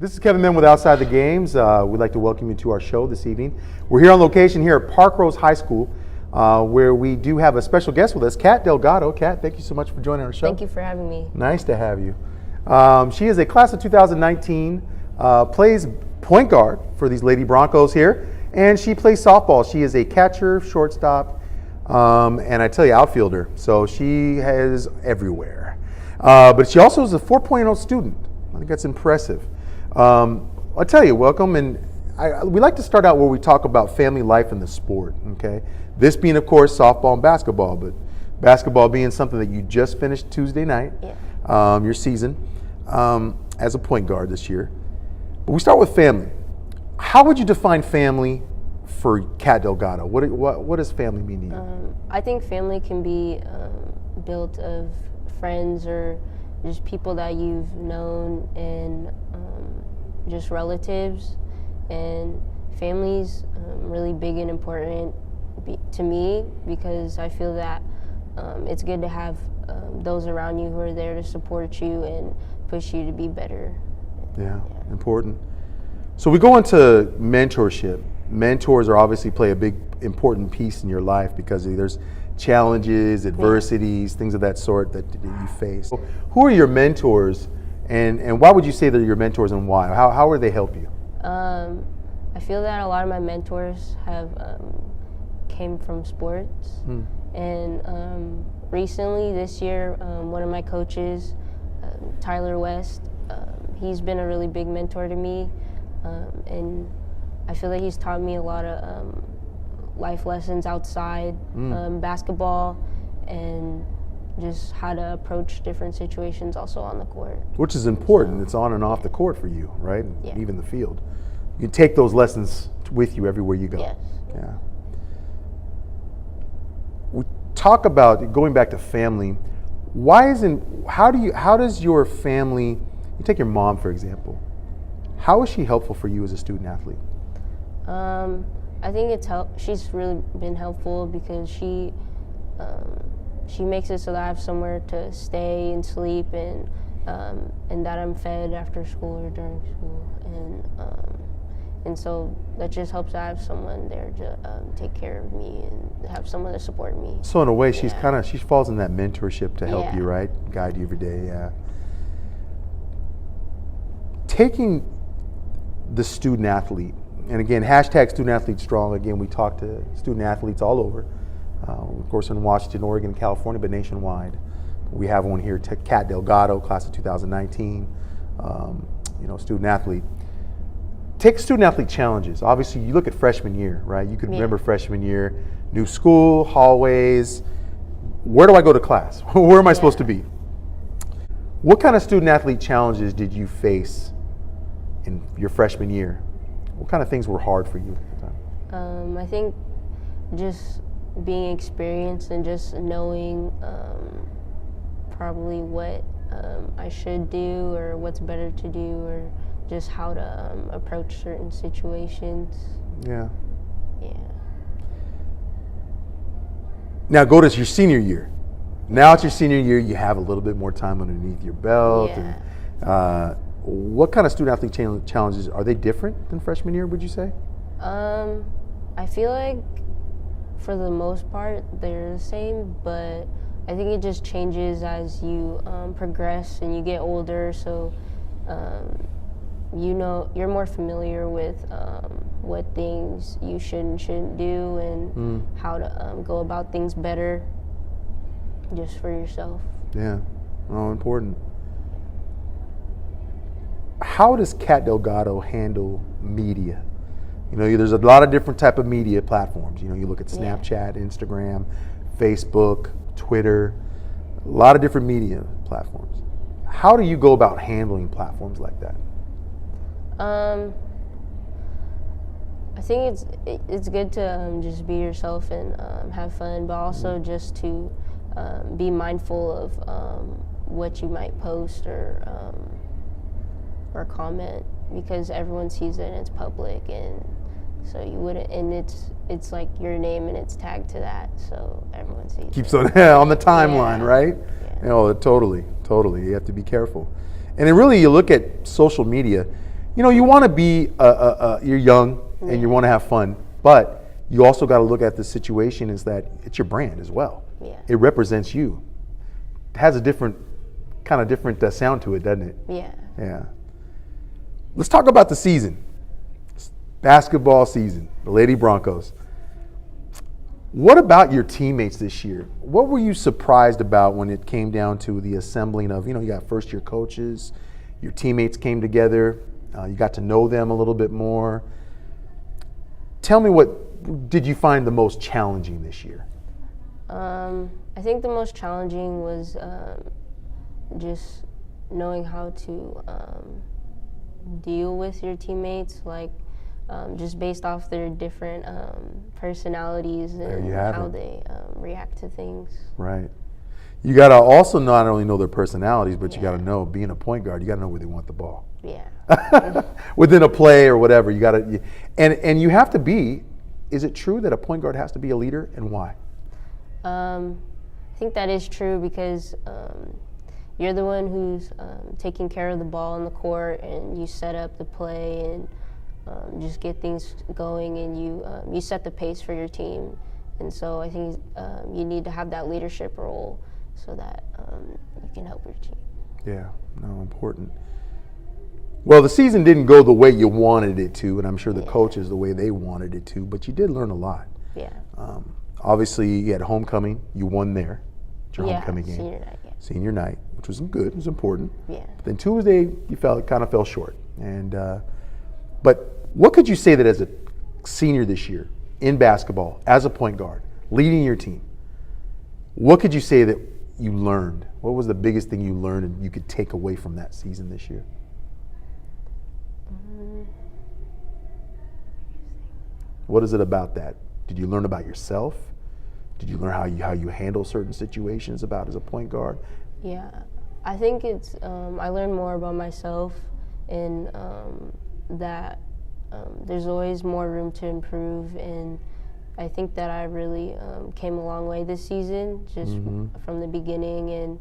This is Kevin Min with Outside the Games. We'd like to welcome you to our show this evening. We're here on location here at Parkrose High School, where we do have a special guest with us, Kat Delgado. Kat, thank you so much for joining our show. Thank you for having me. Nice to have you. She is a class of 2019, plays point guard for these Lady Broncos here, and she plays softball. She is a catcher, shortstop, and I tell you, outfielder. So she is everywhere. But she also is a 4.0 student. I think that's impressive. I'll tell you, welcome, and we like to start out where we talk about family life and the sport, okay? This being, of course, softball and basketball, but basketball being something that you just finished Tuesday night, your season, as a point guard this year. But we start with family. How would you define family for Kat Delgado? What does family mean to you? I think family can be built of friends or just people that you've known and just relatives, and family's really big and important to me because I feel that it's good to have those around you who are there to support you and push you to be better. Yeah, important. So we go into mentorship. Mentors are obviously play a big important piece in your life because there's challenges, adversities, things of that sort that you face. So who are your mentors, and why would you say they're your mentors, and why? How would they help you? I feel that a lot of my mentors have came from sports, and recently this year, one of my coaches, Tyler West, he's been a really big mentor to me, and I feel that he's taught me a lot of life lessons outside basketball, and just how to approach different situations also on the court. Which is important. It's on and off the court for you, right? Yeah. Even the field. You take those lessons with you everywhere you go. Yes. Yeah. We talk about going back to family. How does your family, you take your mom for example, how is she helpful for you as a student athlete? I think she's really been helpful because she makes it so that I have somewhere to stay and sleep, and that I'm fed after school or during school, and so that just helps. I have someone there to take care of me and have someone to support me. So in a way, she falls in that mentorship to help you, right? Guide you every day. Yeah. Taking the student athlete. And again, hashtag student athlete strong. Again, we talk to student athletes all over. Of course, in Washington, Oregon, California, but nationwide. We have one here, Kat Delgado, class of 2019, student athlete. Take student athlete challenges. Obviously, you look at freshman year, right? You can remember freshman year, new school, hallways. Where do I go to class? Where am I supposed to be? What kind of student athlete challenges did you face in your freshman year? What kind of things were hard for you at the time? I think just being experienced and just knowing probably what I should do or what's better to do, or just how to approach certain situations. Yeah. Yeah. Now go to your senior year. Now it's your senior year, you have a little bit more time underneath your belt. Yeah. And, what kind of student athlete challenges, are they different than freshman year, would you say? I feel like for the most part they're the same, but I think it just changes as you progress and you get older, so you're more familiar with what things you should and shouldn't do, and how to go about things better just for yourself. Yeah, important. How does Kat Delgado handle media? There's a lot of different type of media platforms. You look at Snapchat, Instagram, Facebook, Twitter, a lot of different media platforms. How do you go about handling platforms like that? I think it's good to just be yourself and have fun, but also just to be mindful of what you might post or comment, because everyone sees it and it's public, and so you wouldn't, and it's like your name and it's tagged to that, so everyone sees it. Keeps on the timeline, right? Yeah. Totally. You have to be careful. And then really, you look at social media, you know, you want to be, you're young and you want to have fun, but you also got to look at the situation is that it's your brand as well. Yeah. It represents you. It has a different sound to it, doesn't it? Yeah. Yeah. Let's talk about the season. Basketball season, the Lady Broncos. What about your teammates this year? What were you surprised about when it came down to the assembling of, you know, you got first year coaches, your teammates came together, you got to know them a little bit more. Tell me, what did you find the most challenging this year? I think the most challenging was just knowing how to deal with your teammates, like just based off their different personalities and how they react to things. Right. You got to also not only know their personalities, but you got to know, being a point guard, you got to know where they want the ball. Yeah. Within a play or whatever, you got to, and you have to be. Is it true that a point guard has to be a leader, and why? I think that is true because you're the one who's taking care of the ball on the court, and you set up the play and just get things going, and you set the pace for your team. And so I think you need to have that leadership role so that you can help your team. Yeah, no, important. Well, the season didn't go the way you wanted it to, and I'm sure the coaches the way they wanted it to, but you did learn a lot. Yeah. Obviously, you had homecoming. You won there. It's your homecoming game. Senior night. Yeah. Senior night, which was good. It was important. Yeah. But then Tuesday, you kind of fell short. And but what could you say that as a senior this year in basketball, as a point guard, leading your team, what could you say that you learned? What was the biggest thing you learned and you could take away from that season this year? What is it about that? Did you learn about yourself? Did you learn how you handle certain situations about as a point guard? Yeah, I think it's I learned more about myself, and that there's always more room to improve, and I think that I really came a long way this season, just from the beginning, and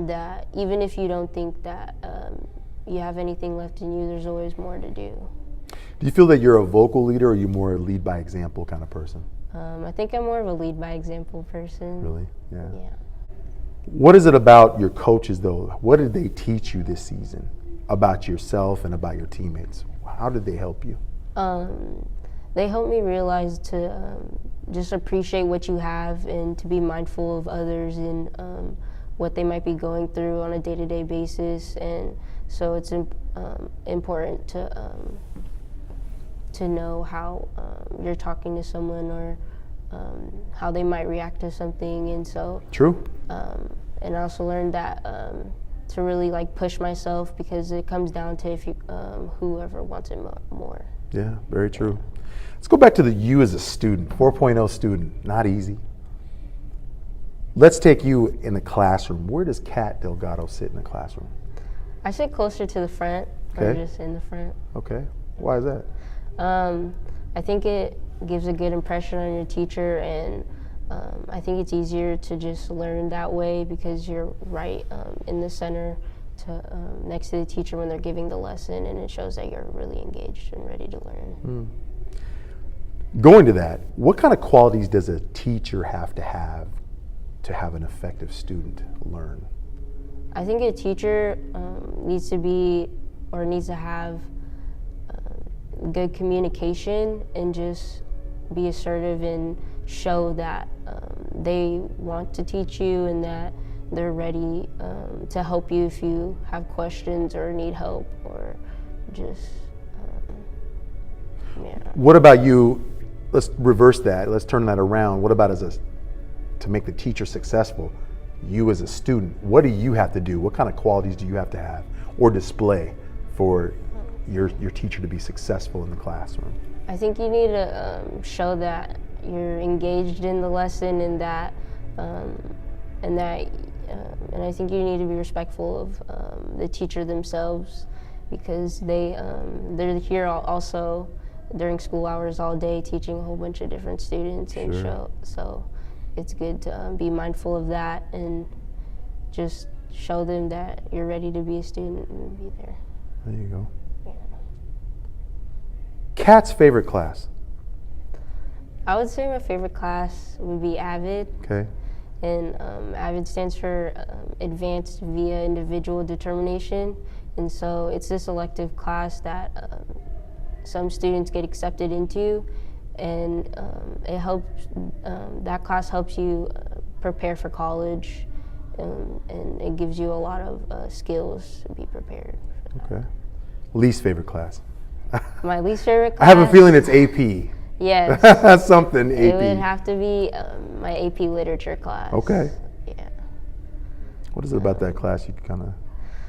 that even if you don't think that you have anything left in you, there's always more to do. Do you feel that you're a vocal leader, or are you more a lead by example kind of person? I think I'm more of a lead by example person. Really? Yeah. Yeah. What is it about your coaches, though? What did they teach you this season about yourself and about your teammates? How did they help you? They helped me realize to just appreciate what you have and to be mindful of others and what they might be going through on a day-to-day basis. And so it's important to know how you're talking to someone or how they might react to something. And so True. And I also learned that to really like push myself, because it comes down to if you whoever wants it more. Yeah, very true. Let's go back to you as a student, 4.0 student. Not easy. Let's take you in the classroom. Where does Kat Delgado sit in the classroom? I sit closer to the front, or just in the front. Okay. Why is that? I think it gives a good impression on your teacher, and I think it's easier to just learn that way because you're right in the center next to the teacher when they're giving the lesson, and it shows that you're really engaged and ready to learn. Going to that, what kind of qualities does a teacher have to have an effective student learn? I think a teacher needs to have good communication and just be assertive and show that they want to teach you and that they're ready to help you if you have questions or need help, or just What about you? Let's reverse that. Let's turn that around. What about to make the teacher successful? You as a student, what do you have to do? What kind of qualities do you have to have or display for your teacher to be successful in the classroom? I think you need to show that you're engaged in the lesson, and I think you need to be respectful of the teacher themselves, because they're here also during school hours all day teaching a whole bunch of different students. And so it's good to be mindful of that and just show them that you're ready to be a student and be there. There you go. Kat's favorite class? I would say my favorite class would be AVID. Okay. And AVID stands for Advanced Via Individual Determination. And so it's this elective class that some students get accepted into. And it helps, that class helps you prepare for college. And it gives you a lot of skills to be prepared. Okay. Least favorite class? My least favorite class? I have a feeling it's AP. Yes. Something AP. It would have to be my AP Literature class. Okay. Yeah. What is it about that class you kind of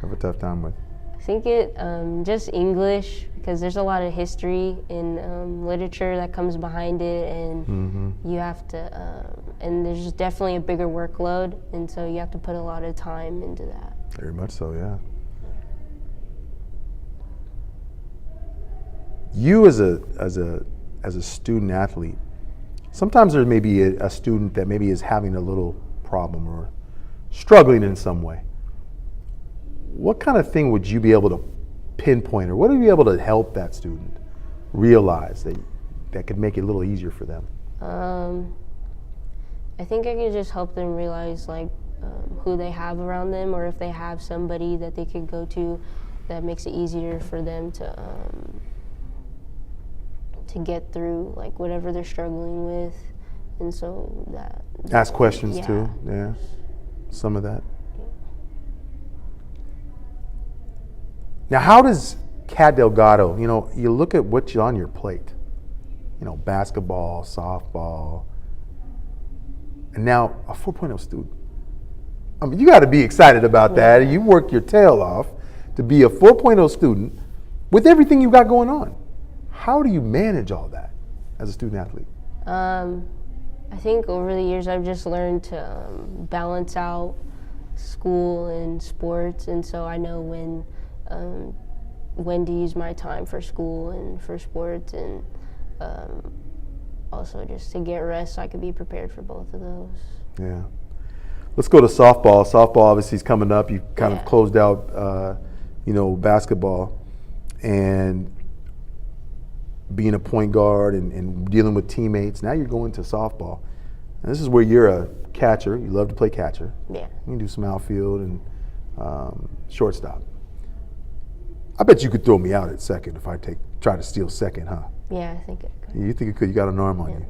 have a tough time with? I think it just English, because there's a lot of history in literature that comes behind it, and you have to, and there's definitely a bigger workload, and so you have to put a lot of time into that. Very much so, yeah. You as a student athlete, sometimes there may be a student that maybe is having a little problem or struggling in some way. What kind of thing would you be able to pinpoint, or what would you be able to help that student realize that could make it a little easier for them? I think I could just help them realize who they have around them, or if they have somebody that they could go to that makes it easier for them to get through whatever they're struggling with. And so that ask questions too. Yeah, some of that. Now, how does Kat Delgado, you look at what's on your plate, basketball, softball, and now a 4.0 student. I mean, you got to be excited about that. You work your tail off to be a 4.0 student with everything you got going on. How do you manage all that as a student athlete? I think over the years I've just learned to balance out school and sports, and so I know when to use my time for school and for sports, and also just to get rest so I could be prepared for both of those. Yeah. Let's go to softball. Softball obviously is coming up. You kind of closed out, basketball, and being a point guard and dealing with teammates. Now you're going to softball. And this is where you're a catcher. You love to play catcher. Yeah. You can do some outfield and shortstop. I bet you could throw me out at second if I try to steal second, huh? Yeah, I think I could. You think you could? You got an arm on you.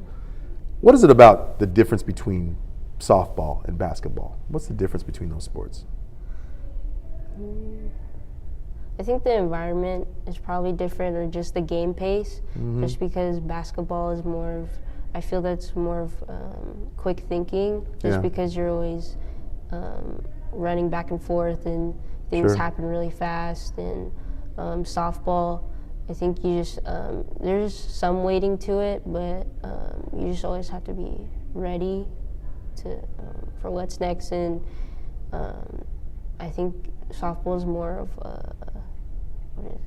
What is it about the difference between softball and basketball? What's the difference between those sports? I think the environment is probably different, or just the game pace. Just because basketball is more of, I feel that's more of quick thinking, just because you're always running back and forth and things happen really fast. And softball, I think you just, there's some waiting to it, but you just always have to be ready for what's next. And I think softball is more of what is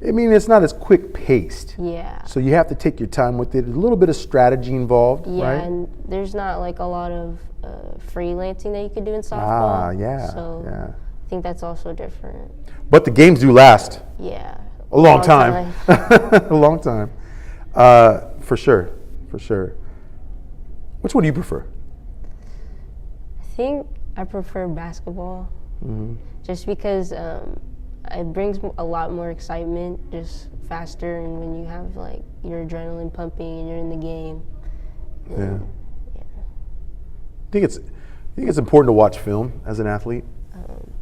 it? I mean, it's not as quick paced. Yeah. So you have to take your time with it. A little bit of strategy involved, Yeah, right? and there's not a lot of freelancing that you could do in softball. So I think that's also different. But the games do last. Yeah. A long time. A long time. For sure. Which one do you prefer? I think I prefer basketball, just because it brings a lot more excitement, just faster, and when you have your adrenaline pumping and you're in the game. Yeah. I think it's important to watch film as an athlete.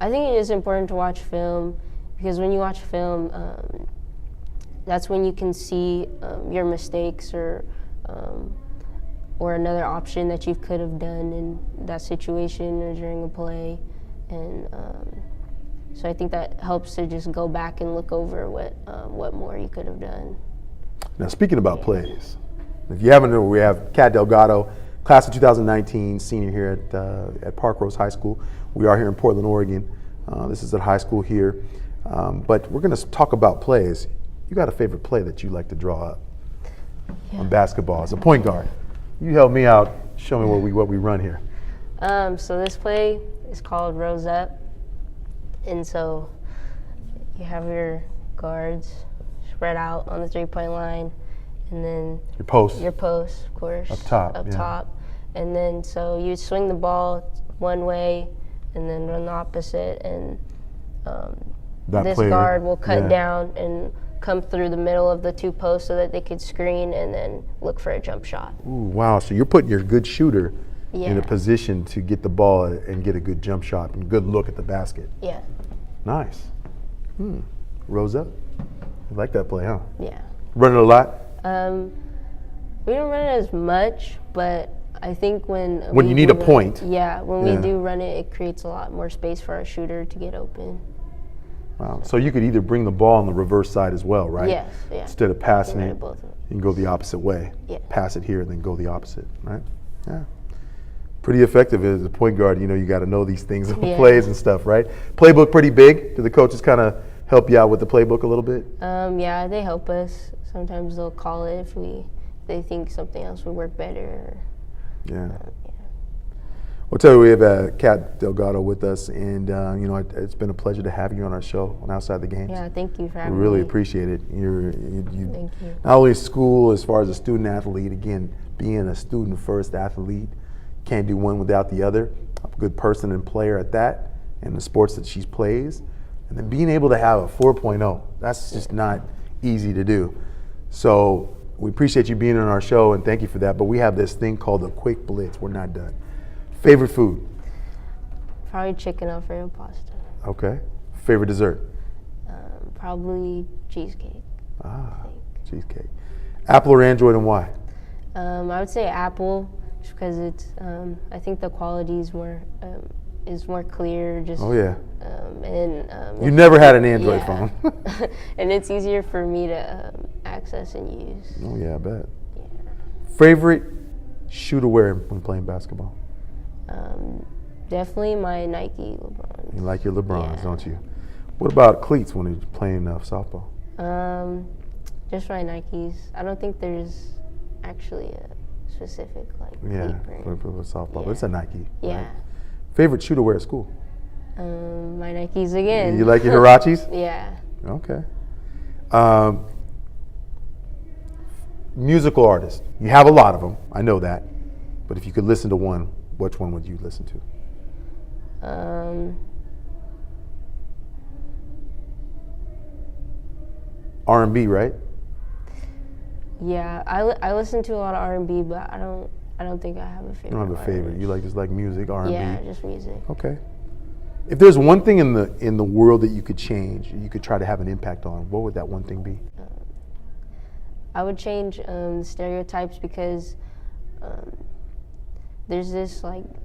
I think it is important to watch film, because when you watch film, that's when you can see your mistakes or another option that you could have done in that situation or during a play. And so I think that helps to just go back and look over what more you could have done. Now, speaking about plays, if you haven't known, we have Kat Delgado, class of 2019, senior here at Parkrose High School. We are here in Portland, Oregon. This is at high school here. But we're going to talk about plays. You got a favorite play that you like to draw up on basketball as a point guard? You help me out. Show me what we run here. So this play is called Rose Up. And so you have your guards spread out on the 3-point line, and then Your post. your post, of course, Up top, up yeah. top. And then so you swing the ball one way and then run the opposite, and That this player, guard will cut yeah. down and come through the middle of the 2 posts so that they could screen and then look for a jump shot. Ooh, wow, so you're putting your good shooter in a Yeah. position to get the ball and get a good jump shot and good look at the basket. Yeah. Nice. Rose up. You like that play, huh? Yeah. Run it a lot? We don't run it as much, but I think when When we you need do a run- point. Yeah, when Yeah. we do run it, it creates a lot more space for our shooter to get open. Wow. So you could either bring the ball on the reverse side as well, right? Yes, yeah. Instead of passing run it, it both ways. you can go the opposite way. Yeah. Pass it here and then go the opposite, right? Yeah. Pretty effective as a point guard. You know, you got to know these things and Yeah. plays and stuff, right? Playbook pretty big. Do the coaches kind of help you out with the playbook a little bit? Yeah, they help us. Sometimes they'll call it if they think something else would work better. Yeah. We'll tell you, we have Kat Delgado with us, and you know, it's been a pleasure to have you on our show on Outside the Games. Yeah, thank you for We having really me. appreciate it. You Thank you. not only school as far as a student athlete, again, being a student first athlete, can't do one without the other. A good person and player at that, and the sports that she plays, and then being able to have a 4.0. That's just not easy to do. So we appreciate you being on our show, and thank you for that. But we have this thing called the Quick Blitz. We're not done. Favorite food? Probably chicken Alfredo pasta. Okay. Favorite dessert? Probably cheesecake. Ah, cheesecake. Apple or Android, and why? I would say Apple, just because it's. I think the quality is more clear. Just. Oh yeah. And You never had an Android yeah. phone. And it's easier for me to access and use. Oh yeah, I bet. Yeah. Favorite shoe to wear when playing basketball? Definitely my Nike LeBrons. You like your LeBrons, Yeah. don't you? What about cleats when you're playing softball? Just my Nikes. I don't think there's actually a specific Yeah, cleat brand. for softball, but Yeah. it's a Nike. Yeah. Right? Favorite shoe to wear at school? My Nikes again. You like your Hirachis? Yeah. Okay. Musical artist. You have a lot of them. I know that. But if you could listen to one, which one would you listen to? R&B, right? Yeah, I listen to a lot of R&B, but I don't think I have a favorite. You don't have a favorite. You just like music, R&B. Yeah, just music. Okay. If there's one thing in the world that you could change, you could try to have an impact on, what would that one thing be? I would change stereotypes because there's this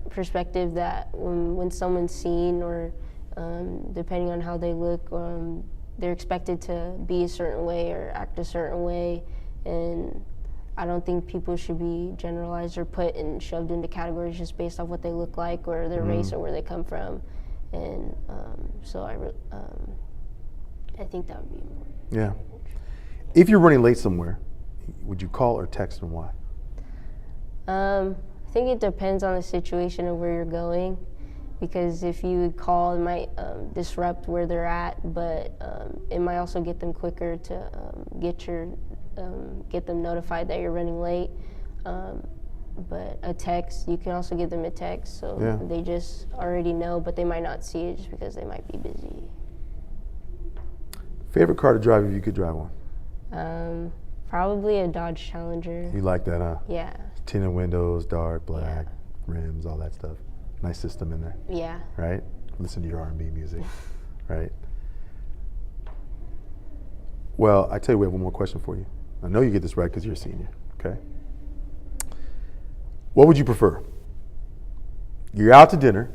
perspective that when someone's seen or depending on how they look, they're expected to be a certain way or act a certain way, and I don't think people should be generalized or put and shoved into categories just based off what they look like or their race or where they come from, and so I think that would be important. Yeah. If you're running late somewhere, would you call or text, and why? I think it depends on the situation and where you're going, because if you would call, it might disrupt where they're at, but it might also get them quicker to get them notified that you're running late. But a text, you can also give them a text, so Yeah. they just already know, but they might not see it just because they might be busy. Favorite car to drive if you could drive one? Probably a Dodge Challenger. You like that, huh? Yeah. Tinted windows, dark, black, Yeah. rims, all that stuff. Nice system in there, Yeah. right? Listen to your R&B music, right? Well, I tell you, we have one more question for you. I know you get this right because you're a senior, okay? What would you prefer? You're out to dinner,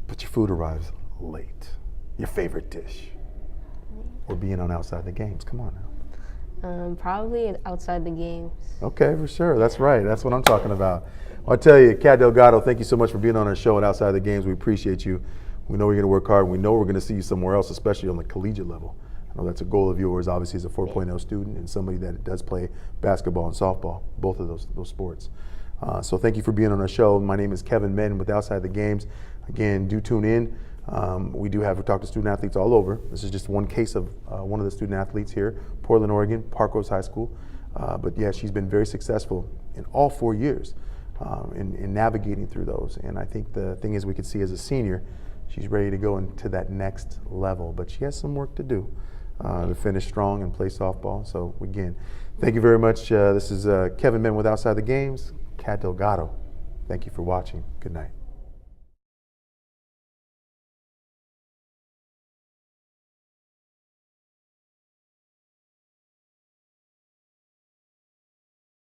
but your food arrives late. Your favorite dish. Or being on Outside the Games. Come on now. Probably outside the games. Okay, for sure. That's right. That's what I'm talking about. Well, I tell you, Kat Delgado, thank you so much for being on our show and Outside the Games. We appreciate you. We know you're going to work hard. We know we're going to see you somewhere else, especially on the collegiate level. I know that's a goal of yours, obviously, as a 4.0 student and somebody that does play basketball and softball, both of those sports. So thank you for being on our show. My name is Kevin Madden with Outside the Games. Again, do tune in. We talk to student athletes all over. This is just one case of one of the student athletes here, Portland, Oregon, Parkrose High School. But yeah, she's been very successful in all 4 years in navigating through those. And I think the thing is, we could see as a senior, she's ready to go into that next level. But she has some work to do to finish strong and play softball. So again, thank you very much. This is Kevin Benn with Outside the Games, Cat Delgado. Thank you for watching. Good night.